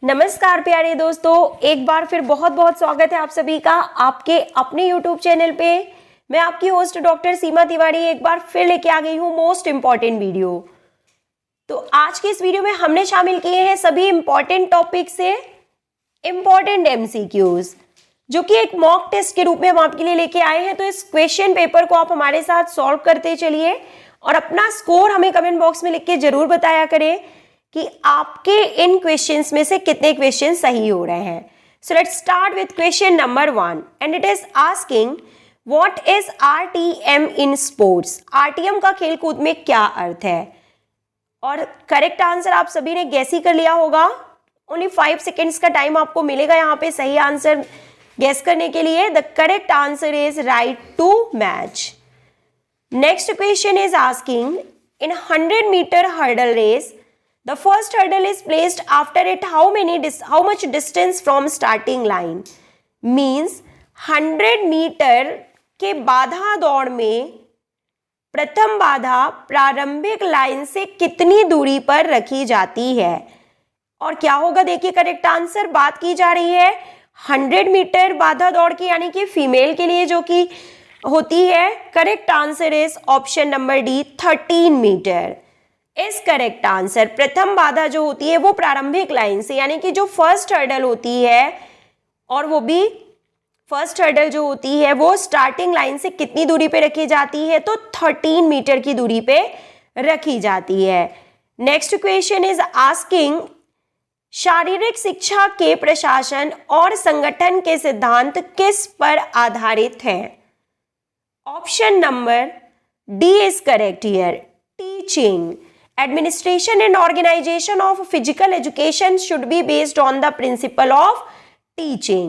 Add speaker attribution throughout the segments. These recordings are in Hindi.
Speaker 1: नमस्कार प्यारे दोस्तों, एक बार फिर बहुत बहुत स्वागत है आप सभी का आपके अपने YouTube चैनल पे। मैं आपकी होस्ट डॉक्टर सीमा तिवारी एक बार फिर लेके आ गई हूँ मोस्ट इम्पॉर्टेंट वीडियो। तो आज के इस वीडियो में हमने शामिल किए हैं सभी इम्पॉर्टेंट टॉपिक से इम्पॉर्टेंट MCQs, जो कि एक मॉक टेस्ट के रूप में हम आपके लिए लेके आए हैं। तो इस क्वेश्चन पेपर को आप हमारे साथ सॉल्व करते चलिए और अपना स्कोर हमें कमेंट बॉक्स में लिख के जरूर बताया करें कि आपके इन क्वेश्चंस में से कितने क्वेश्चन सही हो रहे हैं। So let's start with question number 1 and it is asking what is RTM in sports. RTM का खेलकूद में क्या अर्थ है? और करेक्ट आंसर आप सभी ने गैस ही कर लिया होगा। ओनली 5 सेकेंड्स का टाइम आपको मिलेगा यहाँ पे सही आंसर गैस करने के लिए। The correct answer is right to match. Next question is asking in 100 metre hurdle race the first hurdle is placed after it how much distance from starting line means 100 metre के बाधा दौड़ में प्रथम बाधा प्रारंभिक लाइन से कितनी दूरी पर रखी जाती है। और क्या होगा देखिए करेक्ट आंसर बात की जा रही है 100 मीटर बाधा दौड़ की, यानी कि फीमेल के लिए जो कि होती है। Correct answer is option number D 13 metre is correct answer. प्रथम बाधा जो होती है वो प्रारंभिक लाइन से, यानी कि जो फर्स्ट हर्डल होती है, और वो भी फर्स्ट हर्डल जो होती है वो स्टार्टिंग लाइन से कितनी दूरी पे रखी जाती है, तो 13 मीटर की दूरी पे रखी जाती है। नेक्स्ट क्वेश्चन इज आस्किंग शारीरिक शिक्षा के प्रशासन और संगठन के सिद्धांत किस पर आधारित हैं। Option number D is correct here. Teaching administration and organization of physical education should be based on the principle of teaching.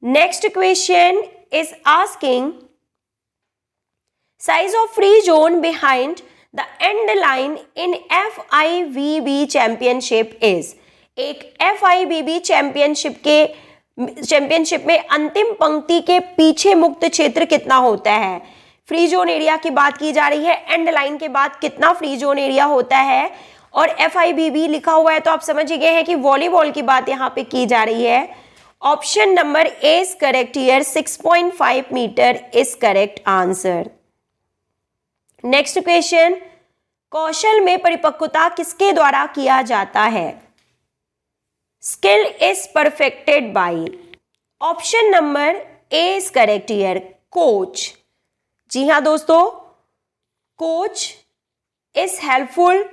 Speaker 1: Next question is asking size of free zone behind the end line in FIVB championship is। एक FIVB चैंपियनशिप में अंतिम पंक्ति के पीछे मुक्त क्षेत्र कितना होता है। फ्री जोन एरिया की बात की जा रही है, एंड लाइन के बाद कितना फ्री जोन एरिया होता है। और FIVB लिखा हुआ है तो आप समझ ही गए हैं कि वॉलीबॉल की बात यहाँ पे की जा रही है। Option number A is correct here. 6.5 metre is correct answer. Next question, कौशल में परिपक्वता किसके द्वारा किया जाता है। Skill is perfected by. Option number A is correct here. Coach. जी हाँ दोस्तों, coach is helpful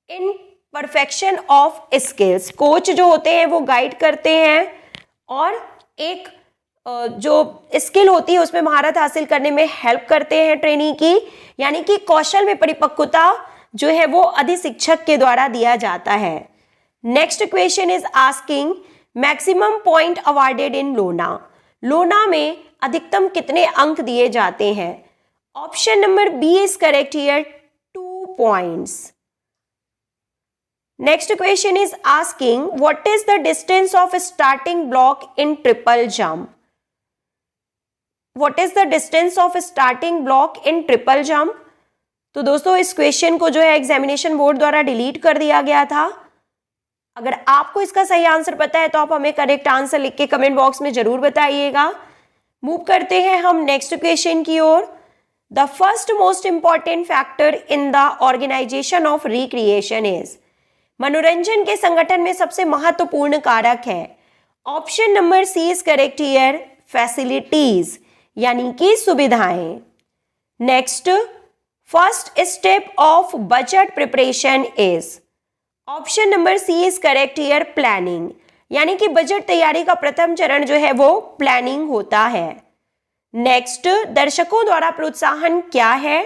Speaker 1: in perfection of skills. Coach जो होते हैं वो गाइड करते हैं और एक जो स्किल होती है उसमें महारत हासिल करने में हेल्प करते हैं ट्रेनी की, यानी कि कौशल में परिपक्वता जो है वो अधिशिक्षक के द्वारा दिया जाता है। Next question is asking maximum point awarded in लोना। लोना में अधिकतम कितने अंक दिए जाते हैं। Option number B is correct here 2 points. Next question is asking what is the distance of starting block in triple jump. What is the distance of starting block in triple jump. तो दोस्तों इस क्वेश्चन को जो है एग्जामिनेशन बोर्ड द्वारा डिलीट कर दिया गया था। अगर आपको इसका सही आंसर पता है तो आप हमें करेक्ट आंसर लिख के कमेंट बॉक्स में जरूर बताइएगा। मूव करते हैं हम नेक्स्ट क्वेश्चन की ओर। The first most important factor in the organisation of recreation is. मनोरंजन के संगठन में सबसे महत्वपूर्ण कारक है। Option number C is correct here. Facilities, यानी कि सुविधाएं। Next, first step of budget preparation is. Option number C is correct here. Planning, यानी कि बजट तैयारी का प्रथम चरण जो है वो प्लानिंग होता है। नेक्स्ट, दर्शकों द्वारा प्रोत्साहन क्या है,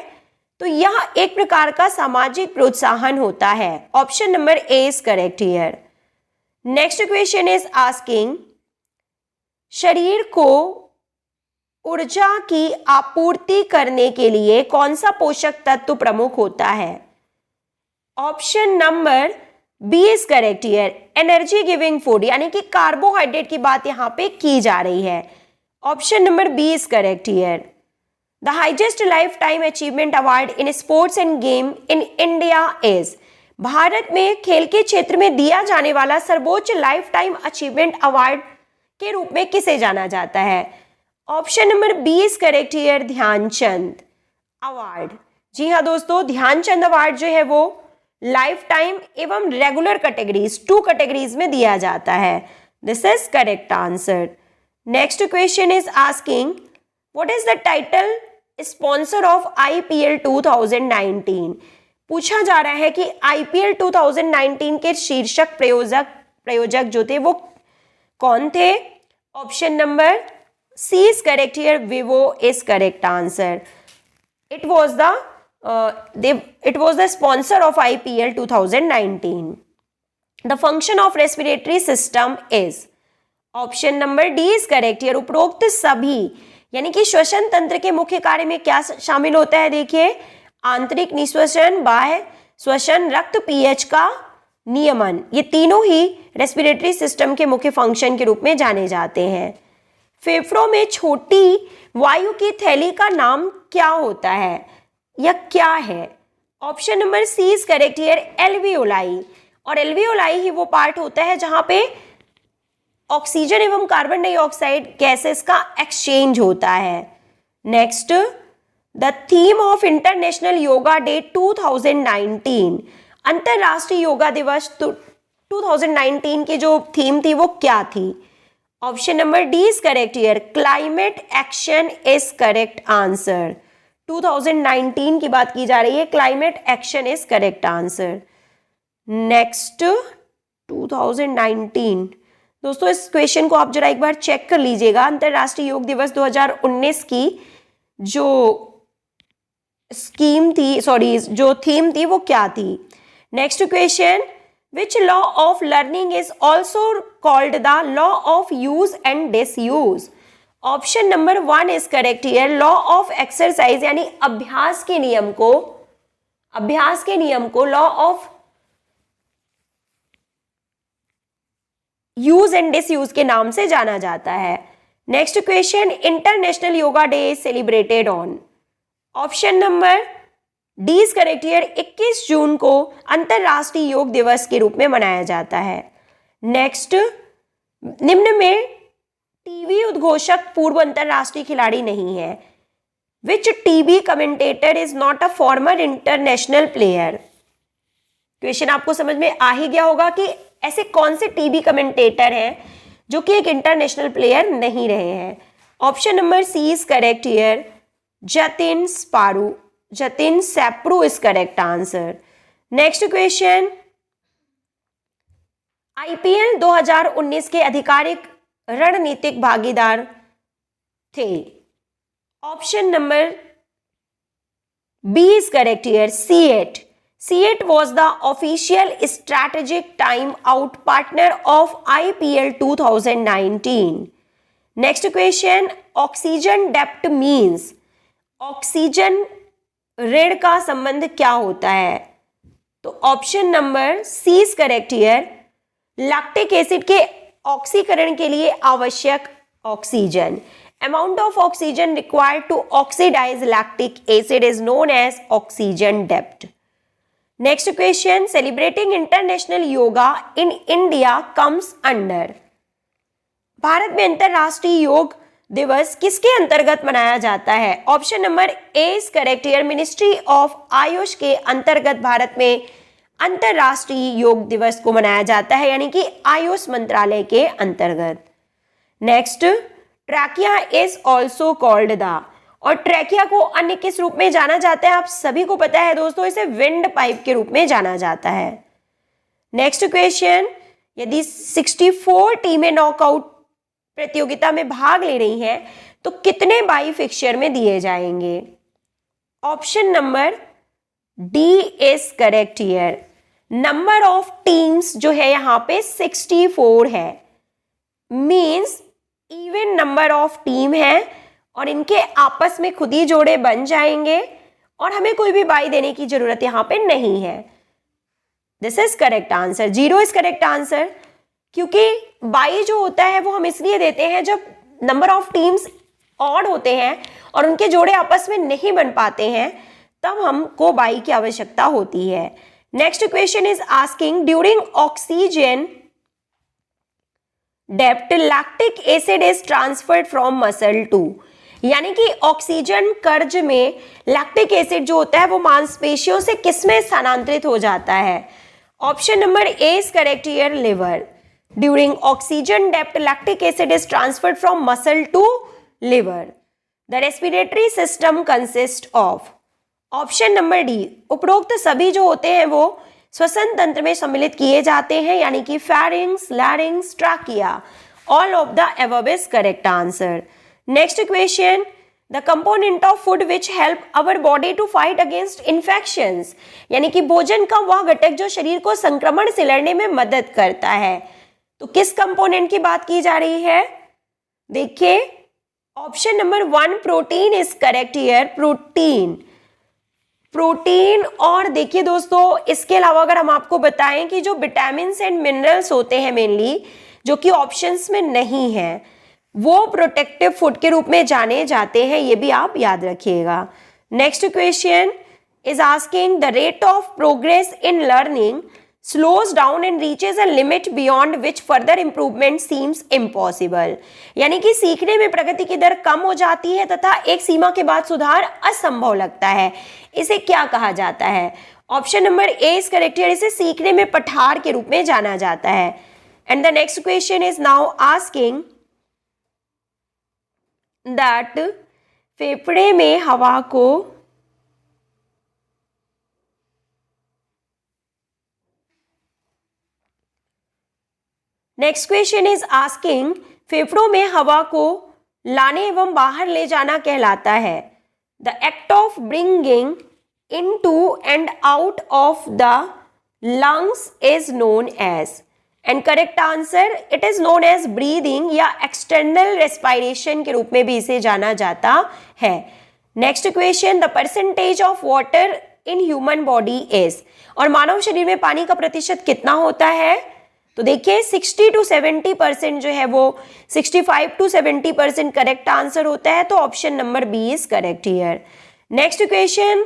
Speaker 1: तो यह एक प्रकार का सामाजिक प्रोत्साहन होता है। Option number A is correct here. Next question is asking शरीर को ऊर्जा की आपूर्ति करने के लिए कौन सा पोषक तत्व प्रमुख होता है। Option number B is correct here. Energy giving food, यानी कि कार्बोहाइड्रेट की बात यहां पे की जा रही है। Option number B is correct here. The highest life time achievement award in sports and game in India is. Bharat में खेल के क्षेत्र में दिया जाने वाला सर्वोच्च लाइफ टाइम अचीवमेंट अवार्ड के रूप में किसे जाना जाता है? Option number B is correct here, Dhyanchand award. जी हाँ दोस्तों, ध्यानचंद अवार्ड जो है वो लाइफ टाइम एवं रेगुलर कैटेगरीज, 2 कैटेगरीज में दिया जाता है। This is correct answer. Next question is asking what is the title sponsor of IPL 2019? पूछा जा रहा है कि IPL 2019 के शीर्षक प्रयोजक जो थे वो कौन थे? Option number C is correct here, Vivo is correct answer. It was the sponsor of IPL 2019. The function of respiratory system is option number D is correct here, उपरोक्त सभी यानी कि श्वसन तंत्र के मुख्य कार्य में क्या शामिल होता है? देखिए, आंतरिक निश्वसन, बाह्य श्वसन, रक्त पीएच का नियमन, ये तीनों ही रेस्पिरेटरी सिस्टम के मुख्य फंक्शन के रूप में जाने जाते हैं। फेफड़ों में छोटी वायु की थैली का नाम क्या होता है या क्या है? Option number C is correct here, alveoli. और एल्वियोलाई ही वो पार्ट होता है जहां पे ऑक्सीजन एवं कार्बन डाइऑक्साइड गैसेस का एक्सचेंज होता है। Next, the theme of international yoga day 2019, अंतरराष्ट्रीय योगा दिवस 2019 की जो थीम थी वो क्या थी? Option number D is correct here, climate action is correct answer. 2019 की बात की जा रही है, climate action is correct answer. Next 2019, दोस्तों इस क्वेश्चन को आप जरा एक बार चेक कर लीजिएगा। अंतरराष्ट्रीय योग दिवस 2019 की जो स्कीम थी, सॉरी जो थीम थी वो क्या थी? Next question, which law of learning is also called the law of use and disuse? Option number 1 is correct here, law of exercise यानी अभ्यास के नियम को law of use and disuse के नाम से जाना जाता है। Next question, international yoga day is celebrated on? Option number D is correct here, 21 जून को अंतरराष्ट्रीय योग दिवस के रूप में मनाया जाता है। नेक्स्ट, निम्न में टीवी उद्घोषक पूर्व अंतरराष्ट्रीय खिलाड़ी नहीं है। Which TV commentator is not a former international player? Question आपको समझ में आ ही गया होगा कि ऐसे कौन से टीवी कमेंटेटर हैं जो कि एक इंटरनेशनल प्लेयर नहीं रहे हैं। Option number C is correct here, Jatin Sapru is correct answer. Next question, IPL 2019 के आधिकारिक रणनीतिक भागीदार थे? Option number B is correct here, CEAT. CEAT was the official strategic time out partner of IPL 2019. Next question, oxygen debt means? Oxygen ऋण का संबंध क्या होता है? तो option number C is correct here, lactic acid के ऑक्सीकरण के लिए आवश्यक oxygen. Amount of oxygen required to oxidize lactic acid is known as oxygen डेप्ट। Next question, celebrating international yoga in India comes under? Bharat में अंतरराष्ट्रीय योग दिवस किसके अंतर्गत मनाया जाता है? Option number A is correct here, ministry of AYUSH के अंतर्गत भारत में अंतरराष्ट्रीय योग दिवस को मनाया जाता है, यानी कि आयुष मंत्रालय के अंतर्गत। Next, trachea is also called the? और ट्रैकिया को अन्य किस रूप में जाना जाता है? आप सभी को पता है दोस्तों, इसे विंड पाइप के रूप में जाना जाता है। नेक्स्ट क्वेश्चन, यदि 64 टीमें नॉकआउट प्रतियोगिता में भाग ले रही हैं तो कितने बाई फिक्सचर में दिए जाएंगे? Option number D is correct here, number of teams जो है यहां पे 64 है, means even number of team है और इनके आपस में खुद ही जोड़े बन जाएंगे और हमें कोई भी बाई देने की जरूरत यहां पे नहीं है। This is correct answer, 0 is correct answer, क्योंकि बाई जो होता है वो हम इसलिए देते हैं जब नंबर ऑफ टीम्स ऑड होते हैं और उनके जोड़े आपस में नहीं बन पाते हैं, तब हमको बाई की आवश्यकता होती है। Next question is asking during oxygen depth lactic acid is transferred from muscle to, यानी कि ऑक्सीजन कर्ज में लैक्टिक एसिड जो होता है वो मांसपेशियों से किसमें स्थानांतरित हो जाता है? Option number A is correct here, liver. During oxygen depth lactic acid is transferred from muscle to liver. The respiratory system consist of, option number D, उपरोक्त सभी जो होते हैं वो श्वसन तंत्र में सम्मिलित किए जाते हैं, यानी कि pharynx, larynx, trachea. All of the above is correct answer. Next question, the component of food which help our body to fight against infections, यानी कि भोजन का वह घटक जो शरीर को संक्रमण से लड़ने में मदद करता है। तो किस कंपोनेंट की बात की जा रही है? देखिए option number 1 protein is correct here, protein. Protein और देखिए दोस्तों इसके अलावा अगर हम आपको बताएं कि जो विटामिन एंड मिनरल्स होते हैं मेनली, जो कि ऑप्शंस में नहीं है, वो प्रोटेक्टिव फूड के रूप में जाने जाते हैं, ये भी आप याद रखिएगा। Next question is asking the rate of progress in learning slows down and reaches a limit beyond which further improvement seems impossible, यानी कि सीखने में प्रगति की दर कम हो जाती है तथा एक सीमा के बाद सुधार असंभव लगता है। इसे क्या कहा जाता है? Option number A is correct here, इसे सीखने में पठार के रूप में जाना जाता है। And the next question is now asking that फेफड़े में हवा को नेक्स्ट क्वेश्चन इज आस्किंग फेफड़ों में हवा को लाने एवं बाहर ले जाना कहलाता है। The act of bringing into and out of the lungs is known as, and correct answer it is known as breathing या एक्सटर्नल रेस्पिरेशन के रूप में भी इसे जाना जाता है। Next question, the percentage of water in human body is, और मानव शरीर में पानी का प्रतिशत कितना होता है? तो देखिए 60 to 70% जो है वो 65 to 70% करेक्ट आंसर होता है, तो option number B is correct here. Next question,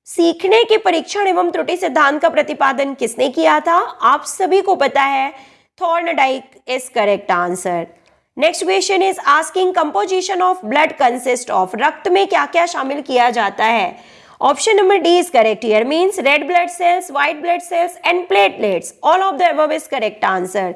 Speaker 1: सीखने के परीक्षण एवं त्रुटि सिद्धांत का प्रतिपादन किसने किया था? आप सभी को पता है, Thorndike is correct answer. Next question is asking composition of blood consist of, रक्त में क्या क्या शामिल किया जाता है? Option number D is correct here, means red blood cells, white blood cells and platelets. All of the above is correct answer.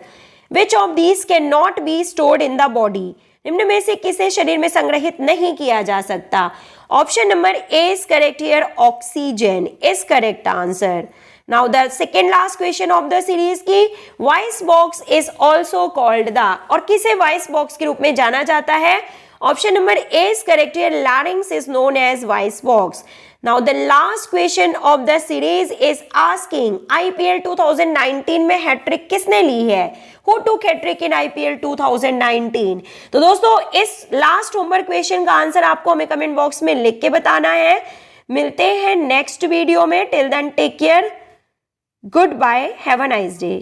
Speaker 1: Which of these can not be stored in the body, निम्न में से किसे शरीर में संग्रहित नहीं किया जा सकता? Option number A is correct here, oxygen is correct answer. Now the second last question of the series की voice box is also called the, और किसे वॉइस बॉक्स के रूप में जाना जाता है? Option number A is correct here, larynx is known as voice box. Now the last question of the series is asking IPL 2019 में हैट्रिक किसने ली है? Who took hat-trick in IPL 2019? तो दोस्तों इस लास्ट होमवर्क क्वेश्चन का आंसर आपको हमें कमेंट बॉक्स में लिख के बताना है। मिलते हैं नेक्स्ट वीडियो में। Till then take care, good bye, have a nice day.